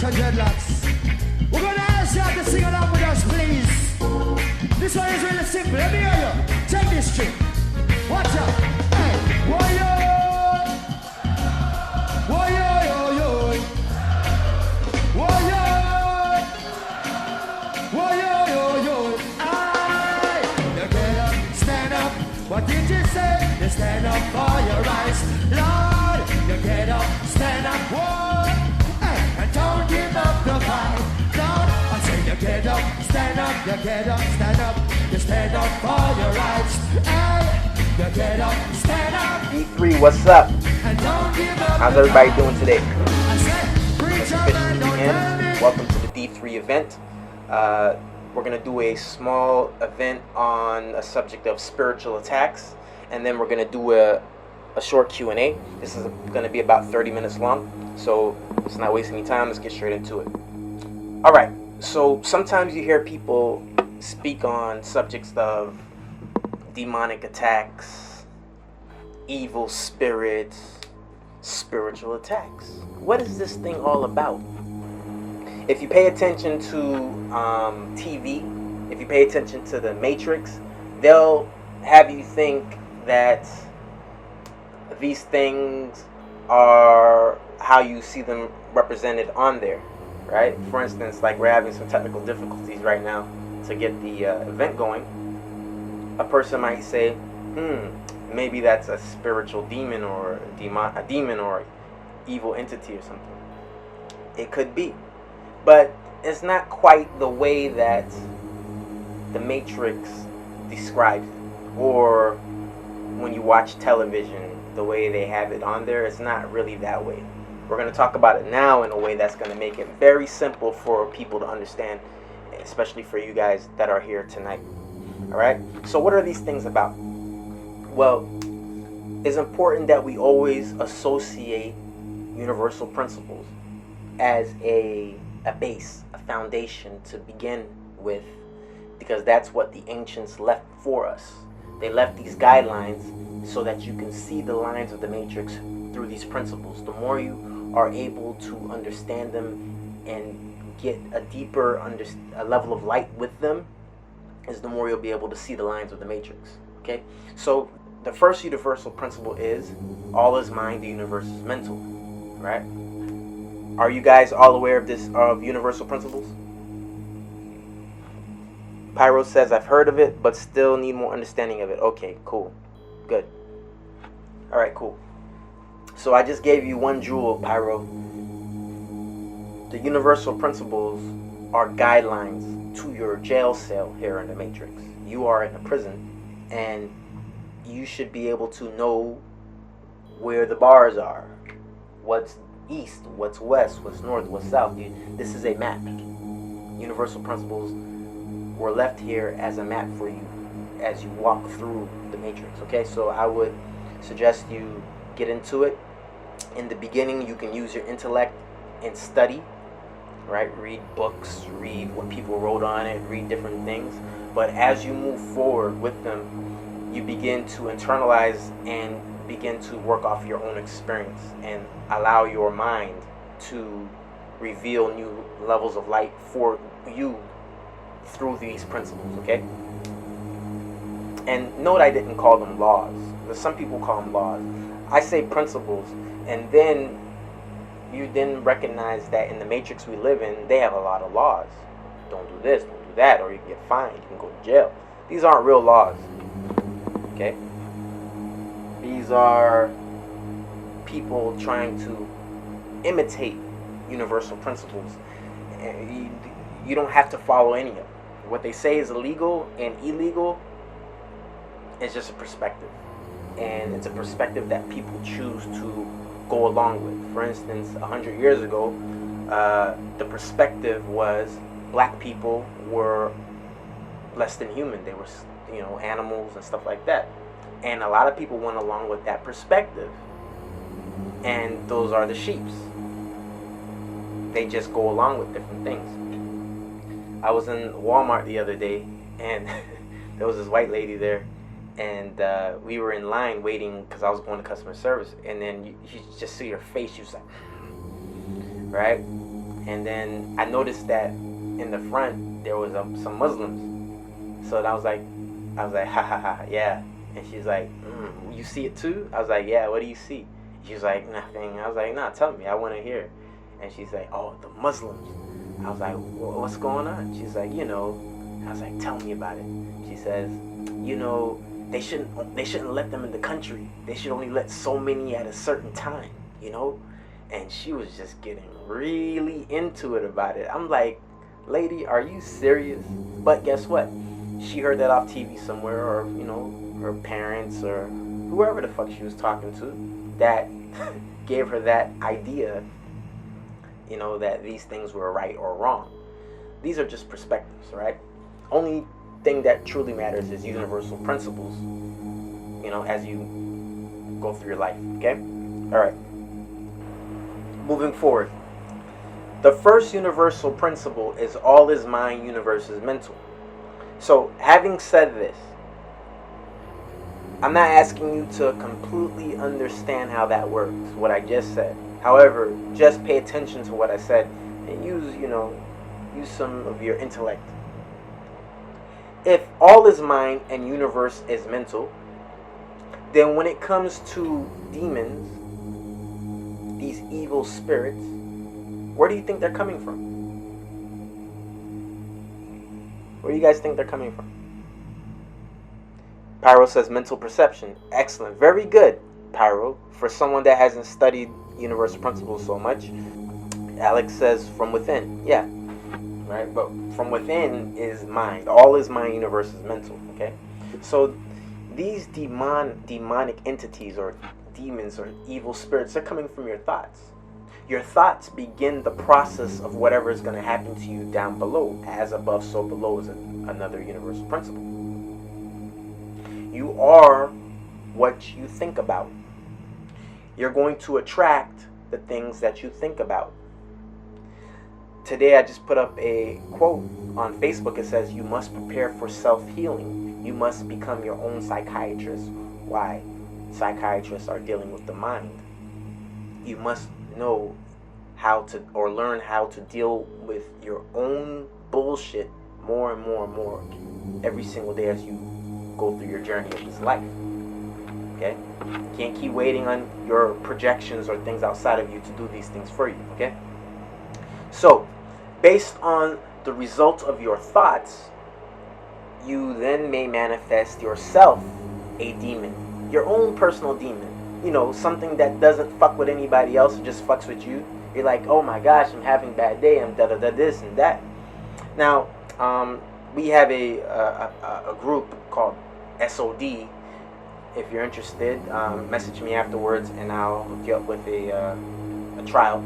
watch your dreadlocks. We're gonna ask you to sing along with us, please. This one is really simple. Let me hear you. Take this trick. Watch out. Hey, whoa-yo. Whoa-yo-yo-yo. Whoa-yo. Whoa-yo-yo-yo. Aye. You get up, stand up. What did you say? You stand up for your rights. Lord, you get up, stand up. Whoa. Hey, and don't give up the fight. Lord, I say you get up, stand up. You get up, stand up. You stand up for your rights. Hey, you get up, stand up. D3, what's up? And don't give up. How's everybody doing today? I said, preach up and don't tell me. Welcome to the D3 event. We're going to do a small event on a subject of spiritual attacks, and then we're going to do a short Q&A. This is going to be about 30 minutes long, so let's not waste any time. Let's get straight into it. All right, so sometimes you hear people speak on subjects of demonic attacks, evil spirits, spiritual attacks. What is this thing all about? If you pay attention to TV, if you pay attention to the Matrix, they'll have you think that these things are how you see them represented on there, right? For instance, like we're having some technical difficulties right now to get the event going. A person might say, maybe that's a spiritual demon or a demon or evil entity or something. It could be. But it's not quite the way that the Matrix describes it. Or when you watch television, the way they have it on there, it's not really that way. We're going to talk about it now in a way that's going to make it very simple for people to understand, especially for you guys that are here tonight. All right? So what are these things about? Well, it's important that we always associate universal principles as a base, a foundation to begin with, because that's what the ancients left for us. They left these guidelines so that you can see the lines of the Matrix through these principles. The more you are able to understand them and get a deeper a level of light with them, is the more you'll be able to see the lines of the Matrix. Okay? So the first universal principle is all is mind, the universe is mental. Right? Are you guys all aware of universal principles? Pyro says, I've heard of it, but still need more understanding of it. Okay, cool. Good. Alright, cool. So I just gave you one jewel, Pyro. The universal principles are guidelines to your jail cell here in the Matrix. You are in a prison, and you should be able to know where the bars are. What's east, what's west, what's north, what's south. This is a map. Universal principles were left here as a map for you as you walk through the Matrix. Okay, so I would suggest you get into it. In the beginning, you can use your intellect and study, right? Read books, read what people wrote on it, read different things. But as you move forward with them, you begin to internalize and begin to work off your own experience and allow your mind to reveal new levels of light for you through these principles, okay? And note I didn't call them laws. Some people call them laws. I say principles, and then you then recognize that in the Matrix we live in, they have a lot of laws. Don't do this, don't do that, or you can get fined, you can go to jail. These aren't real laws, okay? These are people trying to imitate universal principles. You don't have to follow any of them. What they say is illegal and illegal is just a perspective. And it's a perspective that people choose to go along with. For instance, 100 years ago, the perspective was black people were less than human. They were, animals and stuff like that. And a lot of people went along with that perspective. And those are the sheeps. They just go along with different things. I was in Walmart the other day, and there was this white lady there, and we were in line waiting because I was going to customer service, and then you just see her face. She was like, right? And then I noticed that in the front there was some Muslims. So I was like, ha ha ha, yeah. And she's like, you see it too? I was like, yeah. What do you see? She was like, nothing. I was like, nah, tell me. I want to hear. And she's like, oh, the Muslims. I was like, well, what's going on? She's like, I was like, tell me about it. She says, they shouldn't let them in the country. They should only let so many at a certain time, And she was just getting really into it about it. I'm like, lady, are you serious? But guess what? She heard that off TV somewhere, or her parents or whoever the fuck she was talking to that gave her that idea, that these things were right or wrong. These are just perspectives, right? Only thing that truly matters is universal principles, as you go through your life, okay? All right. Moving forward. The first universal principle is all is mind, universe is mental. So, having said this, I'm not asking you to completely understand how that works, what I just said. However, just pay attention to what I said and use some of your intellect. If all is mind and universe is mental, then when it comes to demons, these evil spirits, where do you think they're coming from? Where do you guys think they're coming from? Pyro says mental perception. Excellent. Very good, Pyro. For someone that hasn't studied universal principles so much. Alex says from within. Yeah. Right? But from within is mind. All is mind, universe is mental. Okay? So these demonic entities or demons or evil spirits, they're coming from your thoughts. Your thoughts begin the process of whatever is going to happen to you down below. As above, so below is another universal principle. You are what you think about. You're going to attract the things that you think about. Today I just put up a quote on Facebook. It says, you must prepare for self-healing. You must become your own psychiatrist. Why? Psychiatrists are dealing with the mind. You must know how to, or learn how to deal with your own bullshit more and more and more every single day as you go through your journey of this life. Okay? You can't keep waiting on your projections or things outside of you to do these things for you. Okay? So, based on the result of your thoughts, you then may manifest yourself a demon, your own personal demon. Something that doesn't fuck with anybody else, it just fucks with you. You're like, oh my gosh, I'm having a bad day, I'm da-da-da this and that. Now, we have a group called SOD. If you're interested, message me afterwards and I'll hook you up with a trial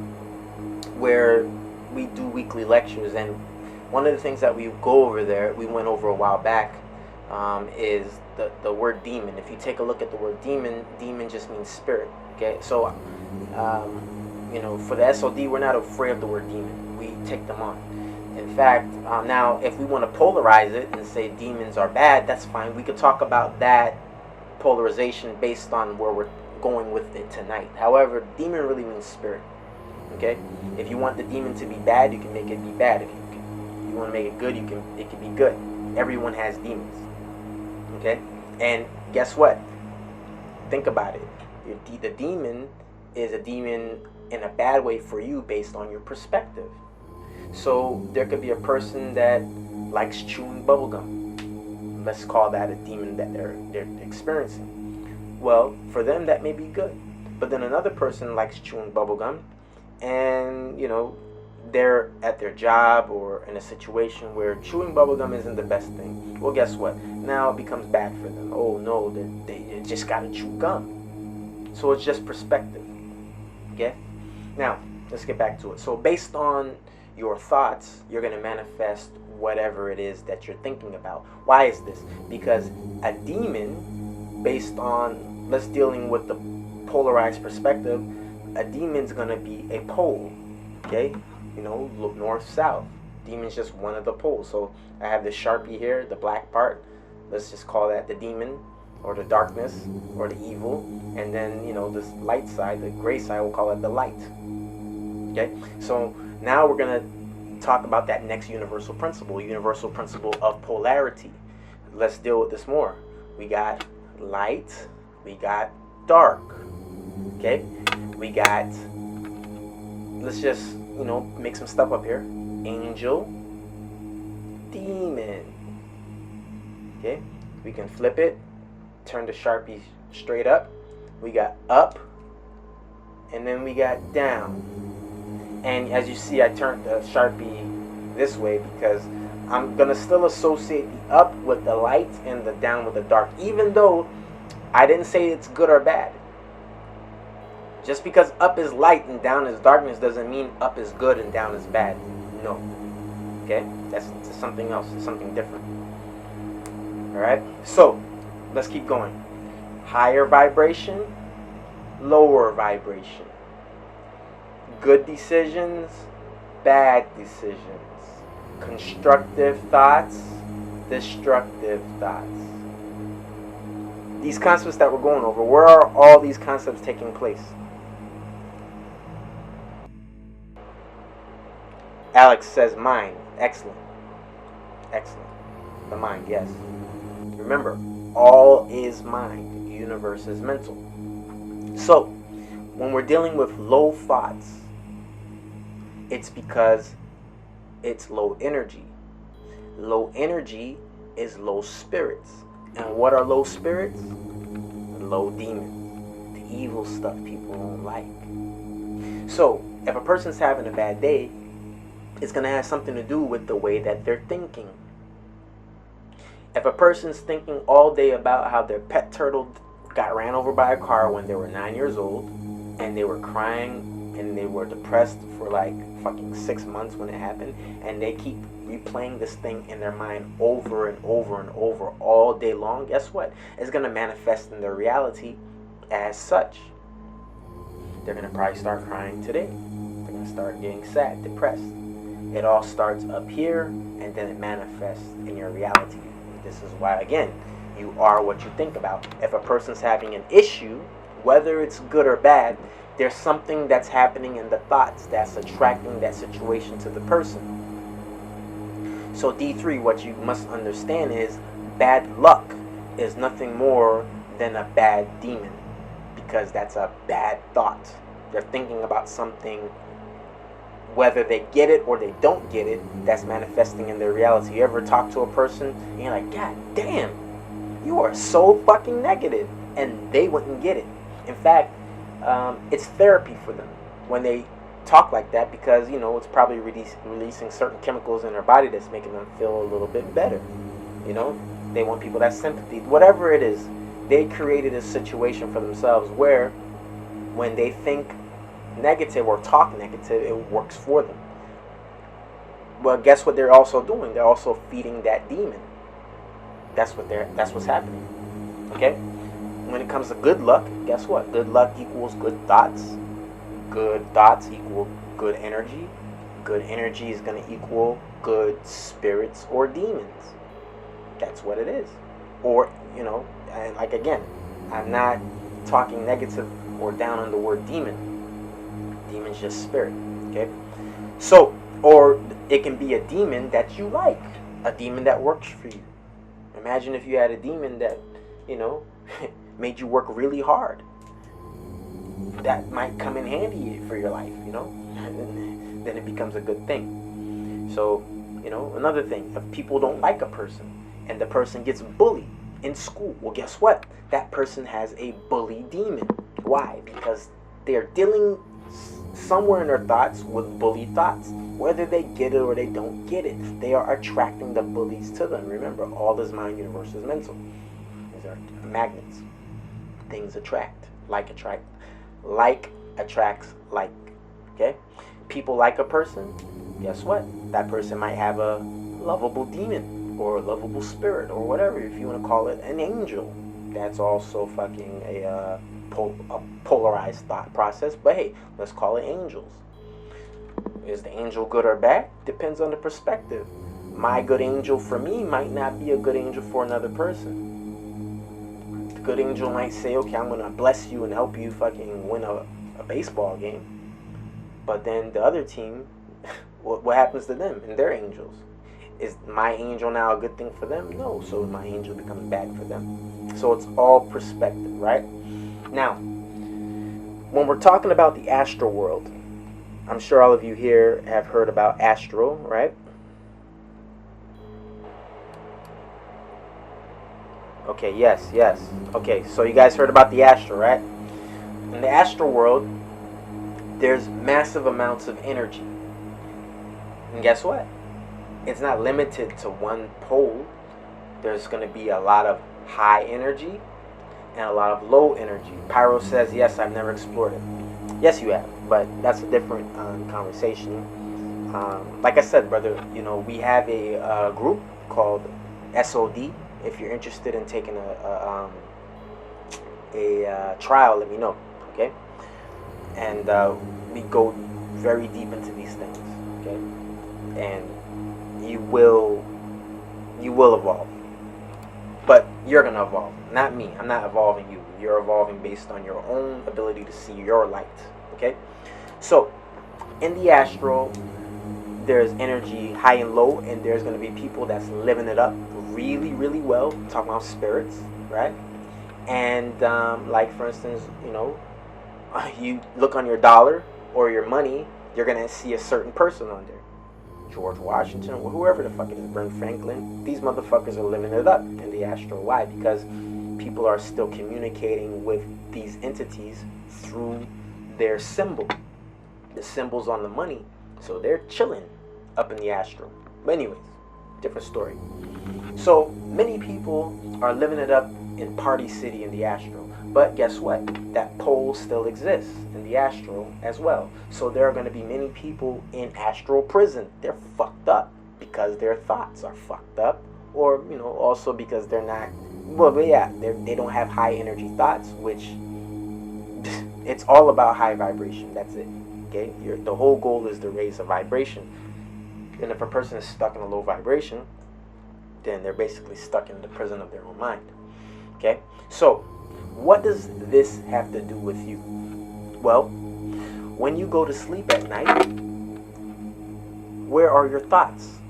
where we do weekly lectures. And one of the things that we go over there, we went over a while back, is the word demon. If you take a look at the word demon, demon just means spirit. Okay, so for the SOD, we're not afraid of the word demon. We take them on. In fact, now if we want to polarize it and say demons are bad, that's fine. We could talk about that polarization based on where we're going with it tonight. However, demon really means spirit. Okay, if you want the demon to be bad, you can make it be bad. If you want to make it good, it can be good. Everyone has demons. Okay, and guess what? Think about it. The demon is a demon in a bad way for you based on your perspective. So there could be a person that likes chewing bubblegum. Let's call that a demon that they're experiencing. Well, for them that may be good. But then another person likes chewing bubblegum, and they're at their job or in a situation where chewing bubblegum isn't the best thing. Well, guess what? Now it becomes bad for them. Oh no, they just gotta chew gum. So it's just perspective. Okay? Now, let's get back to it. So based on your thoughts, you're going to manifest whatever it is that you're thinking about. Why is this? Because a demon, based on, let's dealing with the polarized perspective, a demon's going to be a pole. Okay? Look north, south. Demon's just one of the poles. So I have the Sharpie here, the black part. Let's just call that the demon, or the darkness, or the evil. And then, this light side, the gray side, we'll call it the light. Okay? So Now we're going to talk about that next universal principle of polarity. Let's deal with this more. We got light, we got dark. Okay? We got, let's just, make some stuff up here. Angel, demon. Okay? We can flip it, turn the Sharpie straight up. We got up, and then we got down. And as you see, I turned the Sharpie this way because I'm going to still associate the up with the light and the down with the dark, even though I didn't say it's good or bad. Just because up is light and down is darkness doesn't mean up is good and down is bad. No. Okay? That's something else. It's something different. Alright? So, let's keep going. Higher vibration, lower vibration. Good decisions, bad decisions. Constructive thoughts, destructive thoughts. These concepts that we're going over, where are all these concepts taking place? Alex says mind. Excellent. Excellent. The mind, yes. Remember, all is mind. Universe is mental. So, when we're dealing with low thoughts, it's because it's low energy. Low energy is low spirits. And what are low spirits? Low demons. The evil stuff people don't like. So, if a person's having a bad day, it's going to have something to do with the way that they're thinking. If a person's thinking all day about how their pet turtle got ran over by a car when they were 9 years old, and they were crying and they were depressed for like fucking 6 months when it happened, and they keep replaying this thing in their mind over and over and over all day long, guess what? It's going to manifest in their reality as such. They're going to probably start crying today. They're going to start getting sad, depressed. It all starts up here, and then it manifests in your reality. This is why, again, you are what you think about. If a person's having an issue, whether it's good or bad, there's something that's happening in the thoughts that's attracting that situation to the person. So D3, what you must understand is bad luck is nothing more than a bad demon, because that's a bad thought. They're thinking about something, whether they get it or they don't get it, that's manifesting in their reality. You ever talk to a person and you're like, God damn, you are so fucking negative, and they wouldn't get it. In fact, it's therapy for them when they talk like that, because it's probably releasing certain chemicals in their body that's making them feel a little bit better. They want people that sympathy, whatever it is. They created a situation for themselves where when they think negative or talk negative, it works for them. Well, guess what they're also doing? They're also feeding that demon. That's what's happening. Okay? When it comes to good luck, guess what? Good luck equals good thoughts. Good thoughts equal good energy. Good energy is going to equal good spirits or demons. That's what it is. Or, and like again, I'm not talking negative or down on the word demon. Demon's just spirit. Okay? So, or it can be a demon that you like. A demon that works for you. Imagine if you had a demon that, made you work really hard. That might come in handy for your life, and then it becomes a good thing. So, another thing, if people don't like a person and the person gets bullied in school, well, guess what? That person has a bully demon. Why? Because they're dealing somewhere in their thoughts with bully thoughts. Whether they get it or they don't get it, they are attracting the bullies to them. Remember, all is mind, universe is mental. These are magnets. Things attract. Like attracts like. Okay? People like a person. Guess what? That person might have a lovable demon or a lovable spirit or whatever, if you want to call it an angel. That's also fucking a polarized thought process. But hey, let's call it angels. Is the angel good or bad? Depends on the perspective. My good angel for me might not be a good angel for another person. The good angel might say, okay, I'm going to bless you and help you fucking win a baseball game. But then the other team, what happens to them and their angels? Is my angel now a good thing for them? No, so my angel becomes bad for them. So it's all perspective, right? Now, when we're talking about the astral world, I'm sure all of you here have heard about astral, right? Okay, yes. Okay, so you guys heard about the astral, right? In the astral world, there's massive amounts of energy. And guess what? It's not limited to one pole. There's going to be a lot of high energy and a lot of low energy. Pyro says, yes, I've never explored it. Yes, you have, but that's a different conversation. Like I said, brother, we have a group called SOD. If you're interested in taking a trial, let me know, okay? And we go very deep into these things, okay? And you will evolve, but you're gonna evolve, not me. I'm not evolving you. You're evolving based on your own ability to see your light, okay? So in the astral, there's energy high and low, and there's going to be people that's living it up really, really well. I'm talking about spirits, right? And like, for instance, you look on your dollar or your money, you're going to see a certain person on there. George Washington, or whoever the fuck it is, Ben Franklin. These motherfuckers are living it up in the astral. Why? Because people are still communicating with these entities through their symbol. The symbols on the money. So they're chilling up in the astral. But anyways, different story. So many people are living it up in Party City in the astral. But guess what? That pole still exists in the astral as well. So there are going to be many people in astral prison. They're fucked up because their thoughts are fucked up. Or, also because they're not, they don't have high energy thoughts, which it's all about high vibration. That's it. Okay? The whole goal is to raise a vibration. And if a person is stuck in a low vibration, then they're basically stuck in the prison of their own mind. Okay? So, what does this have to do with you? Well, when you go to sleep at night, where are your thoughts?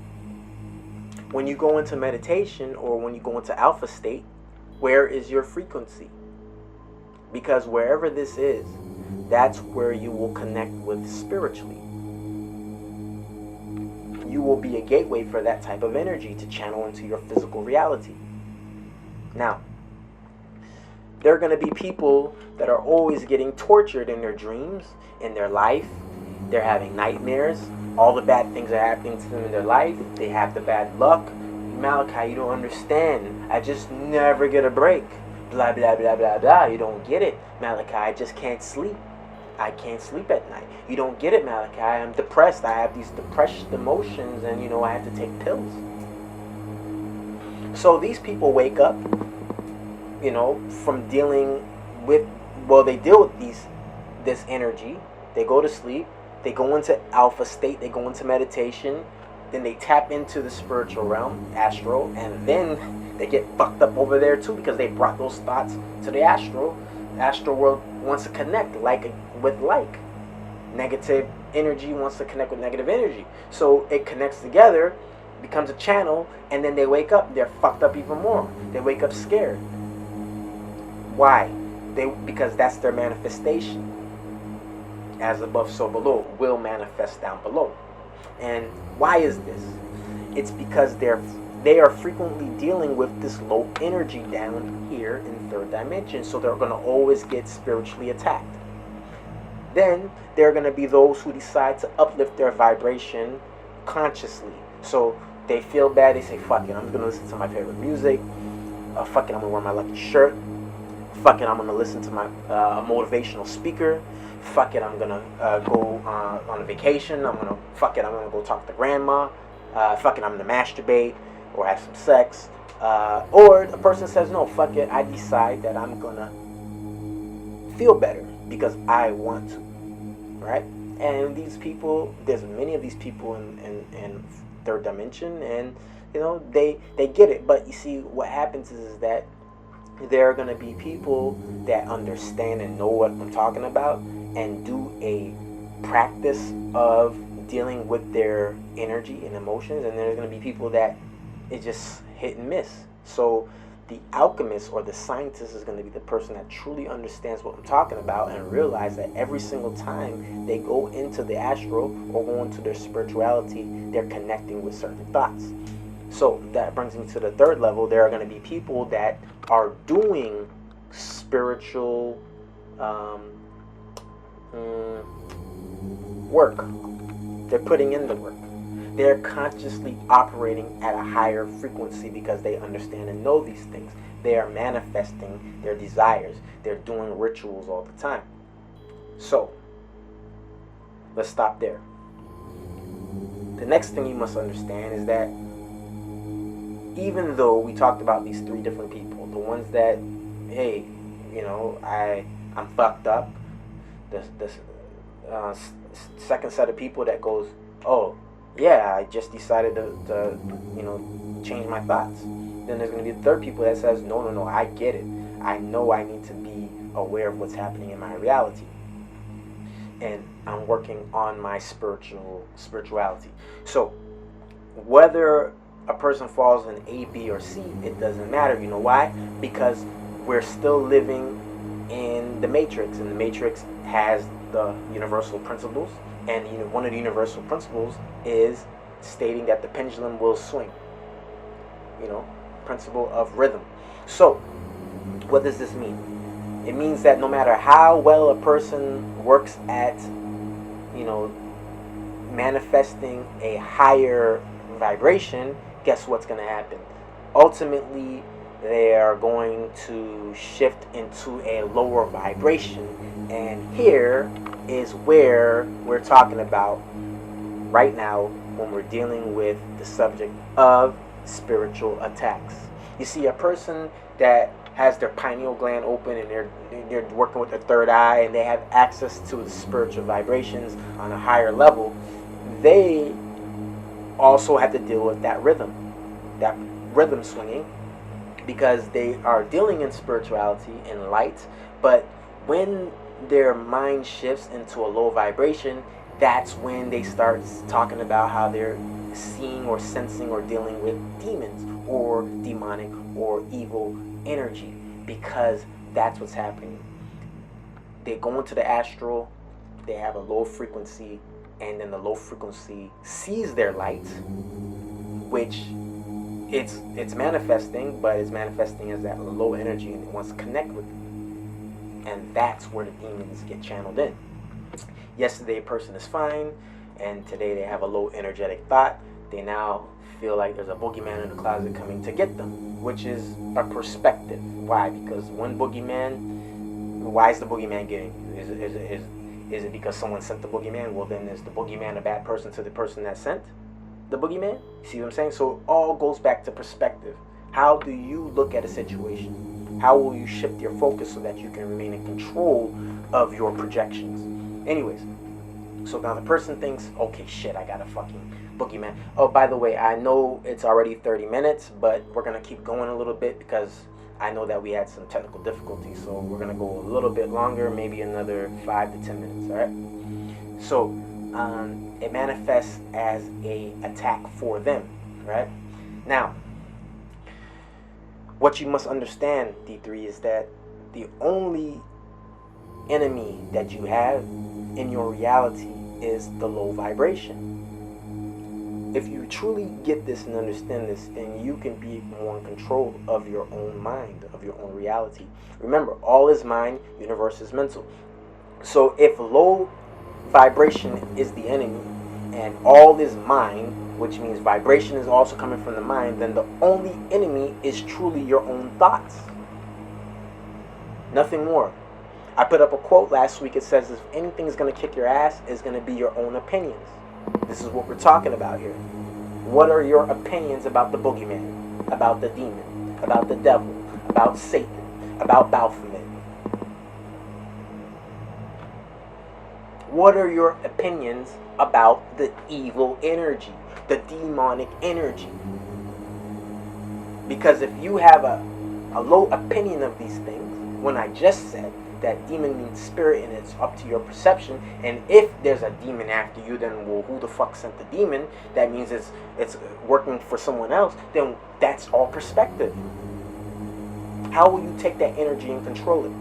When you go into meditation or when you go into alpha state, where is your frequency? Because wherever this is, that's where you will connect with spiritually. You will be a gateway for that type of energy to channel into your physical reality. Now, there are going to be people that are always getting tortured in their dreams, in their life. They're having nightmares. All the bad things are happening to them in their life. They have the bad luck. Malachi, you don't understand. I just never get a break. Blah, blah, blah, blah, blah. You don't get it. Malachi, I just can't sleep. I can't sleep at night. You don't get it, Malachi. I'm depressed. I have these depressed emotions and, I have to take pills. So these people wake up, from dealing with, they deal with this energy. They go to sleep. They go into alpha state. They go into meditation. Then they tap into the spiritual realm, astral, and then they get fucked up over there too because they brought those thoughts to the astral. The astral world wants to connect with like. Negative energy wants to connect with negative energy. So it connects together, becomes a channel, and then they wake up. They're fucked up even more. They wake up scared. Why? Because that's their manifestation. As above, so below. Will manifest down below. And why is this? It's because they are frequently dealing with this low energy down here in third dimension. So they're going to always get spiritually attacked. Then there are going to be those who decide to uplift their vibration consciously. So they feel bad. They say, fuck it, I'm going to listen to my favorite music. Fuck it, I'm going to wear my lucky shirt. Fuck it, I'm going to listen to my motivational speaker. Fuck it, I'm going to go on a vacation. I'm going to go talk to grandma. Fuck it, I'm going to masturbate or have some sex. Or the person says, no, fuck it, I decide that I'm going to feel better because I want to, right? And these people, there's many of these people in third dimension, and they get it. But you see, what happens is that there are going to be people that understand and know what I'm talking about and do a practice of dealing with their energy and emotions, and there's going to be people that it just hit and miss. So the alchemist or the scientist is going to be the person that truly understands what I'm talking about and realize that every single time they go into the astral or go into their spirituality, they're connecting with certain thoughts. So that brings me to the third level. There are going to be people that are doing spiritual work. They're putting in the work. They're consciously operating at a higher frequency because they understand and know these things. They are manifesting their desires. They're doing rituals all the time. So, let's stop there. The next thing you must understand is that even though we talked about these three different people, the ones that, hey, you know, I'm fucked up. The second set of people that goes, oh, yeah, I just decided to you know, change my thoughts. Then there's going to be the third people that says, no, I get it. I know I need to be aware of what's happening in my reality. And I'm working on my spirituality. So, whether a person falls in A, B, or C, it doesn't matter. You know why? Because we're still living in the Matrix, and the Matrix has the universal principles. And one of the universal principles is stating that the pendulum will swing. Principle of rhythm. So, what does this mean? It means that no matter how well a person works at, manifesting a higher vibration, guess what's going to happen? Ultimately, they are going to shift into a lower vibration. And here is where we're talking about right now when we're dealing with the subject of spiritual attacks. You see, a person that has their pineal gland open and they're working with their third eye and they have access to the spiritual vibrations on a higher level, they also have to deal with that rhythm swinging, because they are dealing in spirituality and light. But when their mind shifts into a low vibration, that's when they start talking about how they're seeing or sensing or dealing with demons or demonic or evil energy, because that's what's happening. They go into the astral, they have a low frequency, and then the low frequency sees their light, which it's manifesting, but it's manifesting as that low energy, and it wants to connect with it. And that's where the demons get channeled in. Yesterday a person is fine, and today they have a low energetic thought. They now feel like there's a boogeyman in the closet coming to get them, which is a perspective. Why? Because one boogeyman, why is the boogeyman getting you? Is it because someone sent the boogeyman? Well, then is the boogeyman a bad person to the person that sent the boogeyman? See what I'm saying? So it all goes back to perspective. How do you look at a situation? How will you shift your focus so that you can remain in control of your projections? Anyways, so now the person thinks, okay, shit, I got a fucking boogeyman. Oh, by the way, I know it's already 30 minutes, but we're going to keep going a little bit because I know that we had some technical difficulties. So we're going to go a little bit longer, maybe another 5 to 10 minutes, all right? So it manifests as a attack for them, right? Now, what you must understand, D3, is that the only enemy that you have in your reality is the low vibration. If you truly get this and understand this, then you can be more in control of your own mind, of your own reality. Remember, all is mind, universe is mental. So if low vibration is the enemy and all is mind, which means vibration is also coming from the mind, then the only enemy is truly your own thoughts. Nothing more. I put up a quote last week. It says, if anything's going to kick your ass, it's going to be your own opinions. This is what we're talking about here. What are your opinions about the boogeyman, about the demon, about the devil, about Satan, about Baphomet? What are your opinions about the evil energy, the demonic energy? Because if you have a low opinion of these things, when I just said that demon means spirit, and it's up to your perception. And if there's a demon after you, then well, who the fuck sent the demon? That means it's working for someone else. Then that's all perspective. How will you take that energy and control it?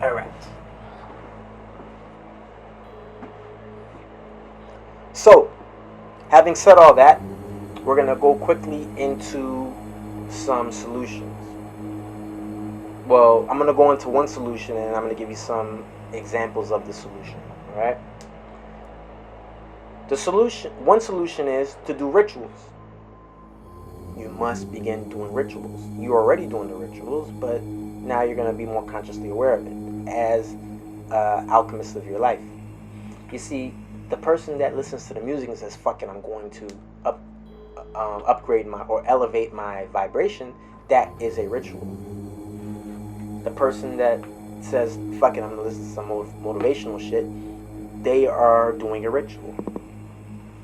All right. So, having said all that, we're going to go quickly into some solutions. Well, I'm going to go into one solution, and I'm going to give you some examples of the solution. All right? One solution is to do rituals. You must begin doing rituals. You're already doing the rituals, but now you're going to be more consciously aware of it as alchemist of your life. You see, the person that listens to the music and says, fuck it, I'm going to upgrade or elevate my vibration, that is a ritual. The person that says, fuck it, I'm going to listen to some motivational shit, they are doing a ritual.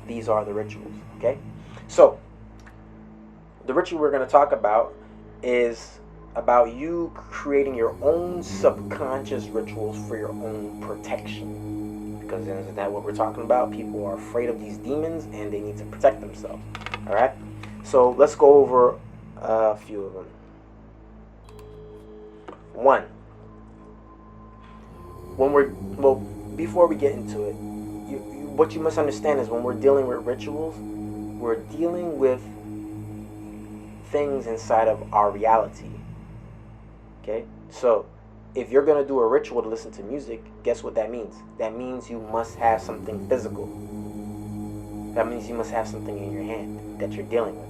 These are the rituals, okay? So, the ritual we're going to talk about is about you creating your own subconscious rituals for your own protection. Because isn't that what we're talking about? People are afraid of these demons and they need to protect themselves. Alright? So let's go over a few of them. 1. Before we get into it, what you must understand is when we're dealing with rituals, we're dealing with things inside of our reality. Okay? So, if you're going to do a ritual to listen to music, guess what that means? That means you must have something physical. That means you must have something in your hand that you're dealing with.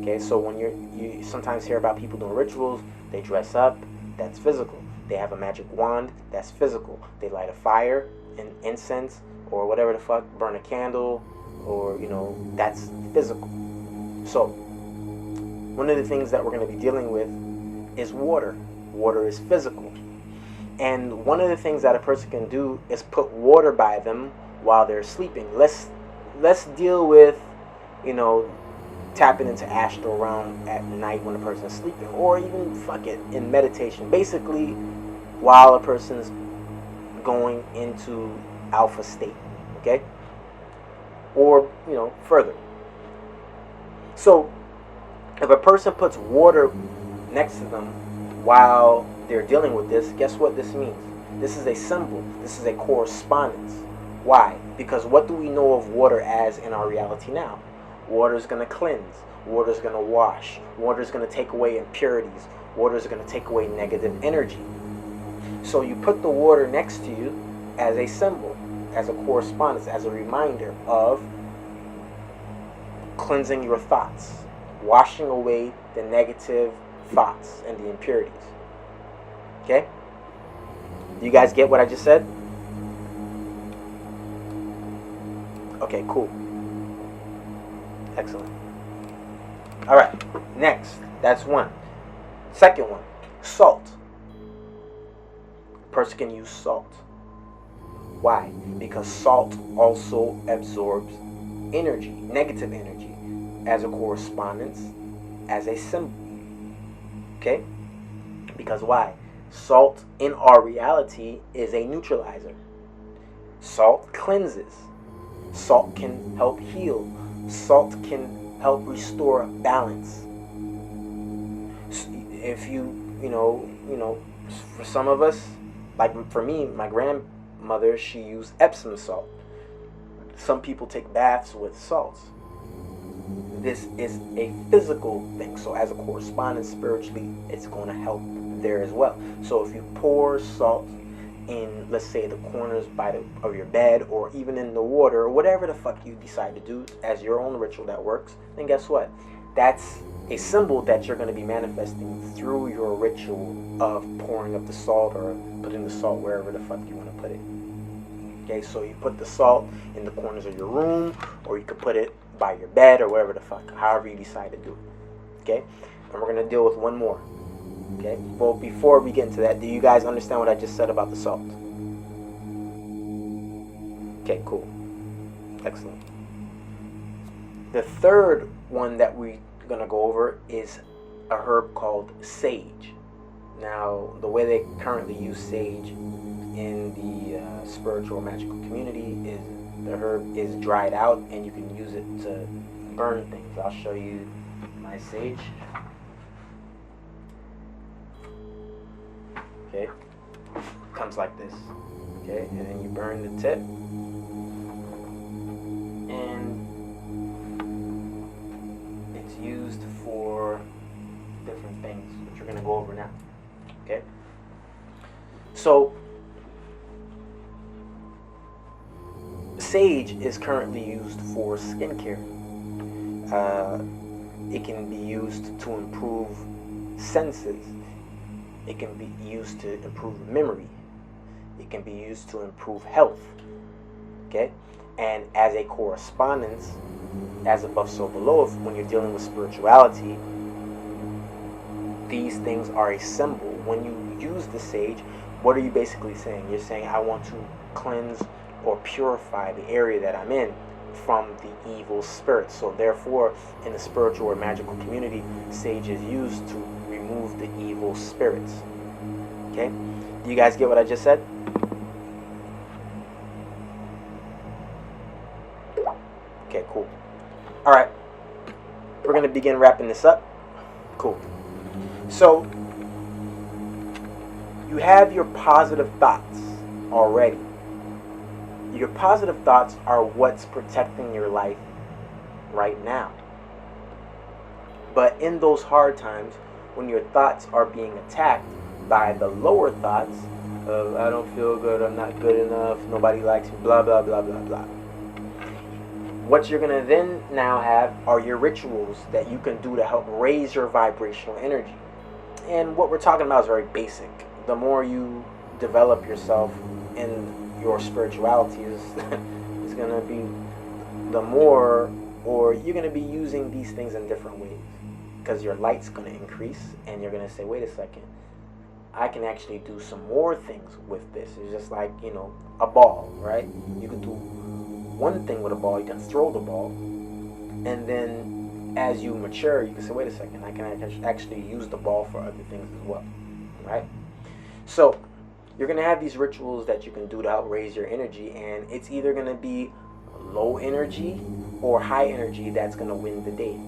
Okay? So when you sometimes hear about people doing rituals, they dress up, that's physical. They have a magic wand, that's physical. They light a fire, and incense, or whatever the fuck, burn a candle, or, that's physical. So, one of the things that we're going to be dealing with is water. Water is physical. And one of the things that a person can do is put water by them while they're sleeping. Let's deal with, tapping into astral realm at night when a person's sleeping, or even fuck it, in meditation. Basically, while a person's going into alpha state, okay? Or, further. So, if a person puts water next to them while they're dealing with this, guess what this means? This is a symbol. This is a correspondence. Why? Because what do we know of water as in our reality now? Water is going to cleanse. Water is going to wash. Water is going to take away impurities. Water is going to take away negative energy. So you put the water next to you as a symbol, as a correspondence, as a reminder of cleansing your thoughts, washing away the negative thoughts and the impurities. Okay? Do you guys get what I just said? Okay, cool. Excellent. Alright, next. That's one. Second one, salt. A person can use salt. Why? Because salt also absorbs energy, negative energy, as a correspondence, as a symbol. Okay? Because why? Salt in our reality is a neutralizer. Salt cleanses. Salt can help heal. Salt can help restore balance. If for some of us, like for me, my grandmother, she used Epsom salt. Some people take baths with salts. This is a physical thing. So as a correspondence spiritually, it's going to help there as well. So if you pour salt in, let's say, the corners of your bed, or even in the water, or whatever the fuck you decide to do as your own ritual that works, then guess what? That's a symbol that you're going to be manifesting through your ritual of pouring up the salt or putting the salt wherever the fuck you want to put it. Okay, so you put the salt in the corners of your room, or you could put it by your bed, or wherever the fuck, however you decide to do it. Okay, and we're going to deal with one more. Okay, well, before we get into that, do you guys understand what I just said about the salt? Okay, cool. Excellent. The third one that we going to go over is a herb called sage. Now, the way they currently use sage in the spiritual magical community is the herb is dried out and you can use it to burn things. I'll show you my sage. Okay, comes like this. Okay, and then you burn the tip, and it's used for different things, which we're going to go over now. Okay, so sage is currently used for skincare. It can be used to improve senses. It can be used to improve memory. It can be used to improve health. Okay? And as a correspondence, as above, so below, when you're dealing with spirituality, these things are a symbol. When you use the sage, what are you basically saying? You're saying, I want to cleanse or purify the area that I'm in from the evil spirits. So therefore, in the spiritual or magical community, sage is used to remove the evil spirits. Okay? Do you guys get what I just said? Okay, cool. Alright. We're going to begin wrapping this up. Cool. So, you have your positive thoughts already. Your positive thoughts are what's protecting your life right now. But in those hard times, when your thoughts are being attacked by the lower thoughts of, I don't feel good, I'm not good enough, nobody likes me, blah, blah, blah, blah, blah. What you're going to then now have are your rituals that you can do to help raise your vibrational energy. And what we're talking about is very basic. The more you develop yourself in your spirituality is going to be the more, or you're going to be using these things in different ways. Because your light's going to increase and you're going to say, wait a second, I can actually do some more things with this. It's just like, you know, a ball, right? You can do one thing with a ball, you can throw the ball, and then as you mature, you can say, wait a second, I can actually use the ball for other things as well, right? So, you're going to have these rituals that you can do to help raise your energy, and it's either going to be low energy or high energy that's going to win the day.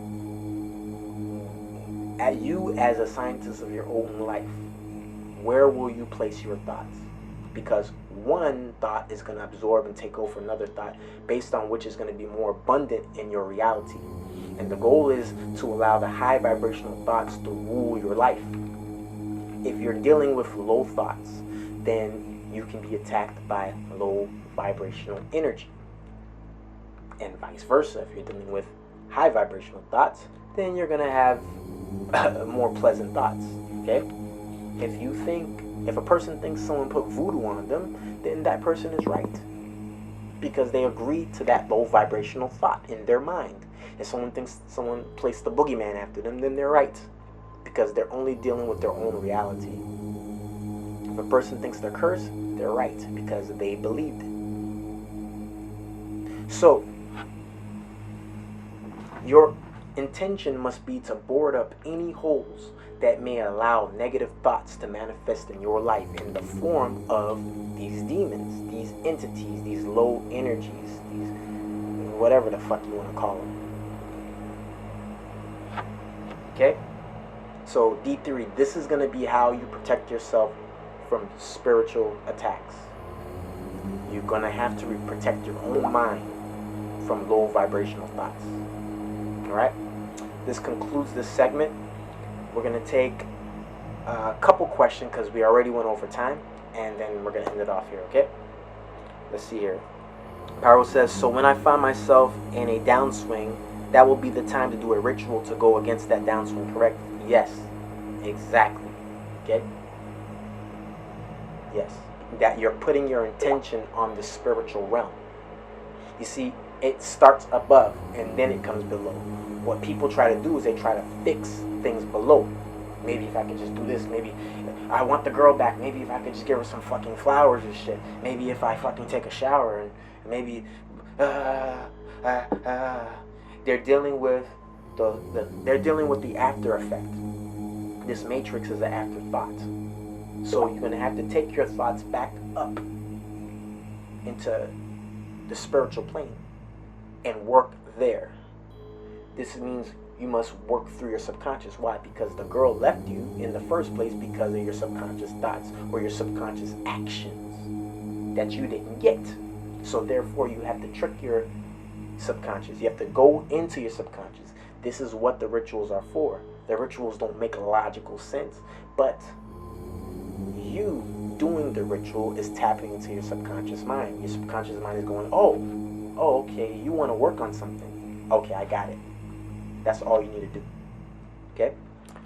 At you as a scientist of your own life, where will you place your thoughts? Because one thought is going to absorb and take over another thought based on which is going to be more abundant in your reality. And the goal is to allow the high vibrational thoughts to rule your life. If you're dealing with low thoughts, then you can be attacked by low vibrational energy. And vice versa, if you're dealing with high vibrational thoughts, then you're going to have more pleasant thoughts. Okay? If a person thinks someone put voodoo on them, then that person is right. Because they agreed to that low vibrational thought in their mind. If someone thinks someone placed the boogeyman after them, then they're right. Because they're only dealing with their own reality. If a person thinks they're cursed, they're right. Because they believed it. So, your intention must be to board up any holes that may allow negative thoughts to manifest in your life in the form of these demons, these entities, these low energies, these whatever the fuck you want to call them. Okay? So D3, this is going to be how you protect yourself from spiritual attacks. You're going to have to protect your own mind from low vibrational thoughts. Alright? This concludes this segment. We're going to take a couple questions because we already went over time, and then we're going to end it off here, okay? Let's see here. Paro says, so when I find myself in a downswing, that will be the time to do a ritual to go against that downswing, correct? Yes, exactly. Okay? Yes. That you're putting your intention on the spiritual realm. You see, it starts above and then it comes below. What people try to do is they try to fix things below. Maybe if I could just do this, maybe I want the girl back, maybe if I could just give her some fucking flowers and shit, maybe if I fucking take a shower, and maybe they're dealing with they're dealing with the after effect. This matrix is an afterthought. So you're going to have to take your thoughts back up into the spiritual plane and work there. This means you must work through your subconscious. Why? Because the girl left you in the first place because of your subconscious thoughts or your subconscious actions that you didn't get. So therefore you have to trick your subconscious. You have to go into your subconscious. This is what the rituals are for. The rituals don't make logical sense, but you doing the ritual is tapping into your subconscious mind. Your subconscious mind is going, oh, okay, you want to work on something. Okay, I got it. That's all you need to do.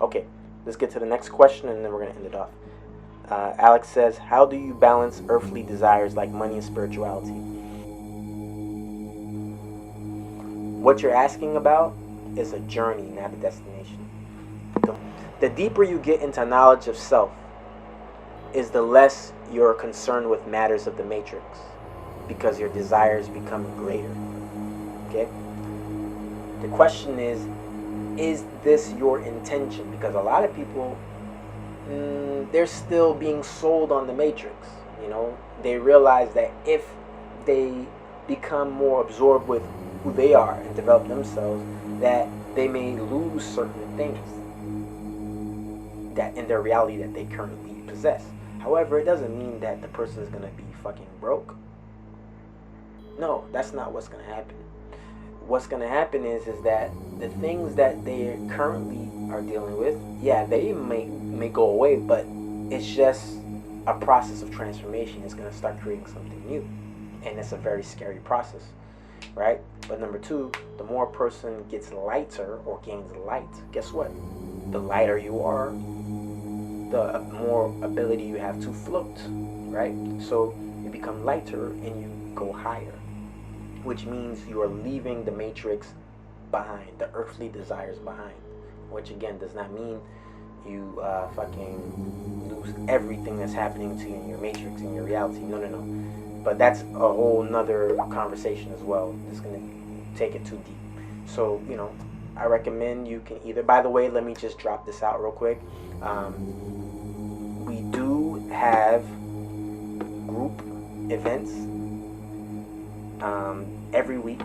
Okay, let's get to the next question and then we're going to end it off. Alex says, how do you balance earthly desires like money and spirituality? What you're asking about is a journey, not a destination. The deeper you get into knowledge of self is the less you're concerned with matters of the matrix, because your desires become greater. Okay? The question is this your intention? Because a lot of people, they're still being sold on the matrix. You know, they realize that if they become more absorbed with who they are and develop themselves, that they may lose certain things that in their reality that they currently possess. However, it doesn't mean that the person is going to be fucking broke. No, that's not what's going to happen. What's going to happen is that the things that they currently are dealing with, yeah, they may go away, but it's just a process of transformation. It's going to start creating something new. And it's a very scary process, right? But number two, the more a person gets lighter or gains light, guess what? The lighter you are, the more ability you have to float, right? So you become lighter and you go higher, which means you are leaving the matrix behind, the earthly desires behind, which again does not mean you fucking lose everything that's happening to you in your matrix, in your reality. No. But that's a whole nother conversation as well. It's going to take it too deep. So, you know, I recommend you can either, by the way, let me just drop this out real quick. We do have group events every week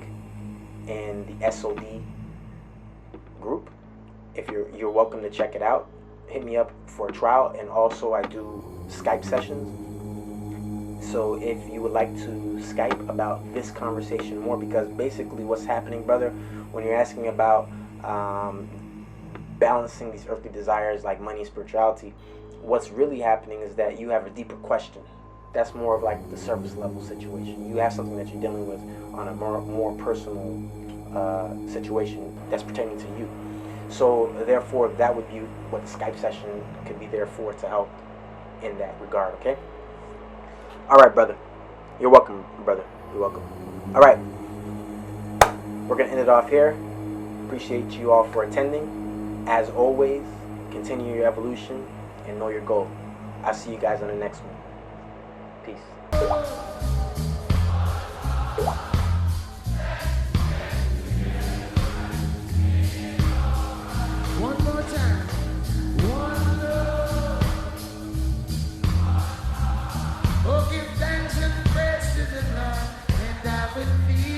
in the SOD group. If you're welcome to check it out. Hit me up for a trial, and also I do Skype sessions. So if you would like to Skype about this conversation more, because basically what's happening, brother, when you're asking about balancing these earthly desires like money and spirituality, what's really happening is that you have a deeper question. That's more of like the surface level situation. You have something that you're dealing with on a more personal situation that's pertaining to you. So therefore, that would be what the Skype session could be there for, to help in that regard, okay? All right, brother. You're welcome, brother. You're welcome. All right. We're going to end it off here. Appreciate you all for attending. As always, continue your evolution and know your goal. I'll see you guys on the next one. Peace. One more time. One love. Oh, give thanks and praise to the Lord, and I will feel.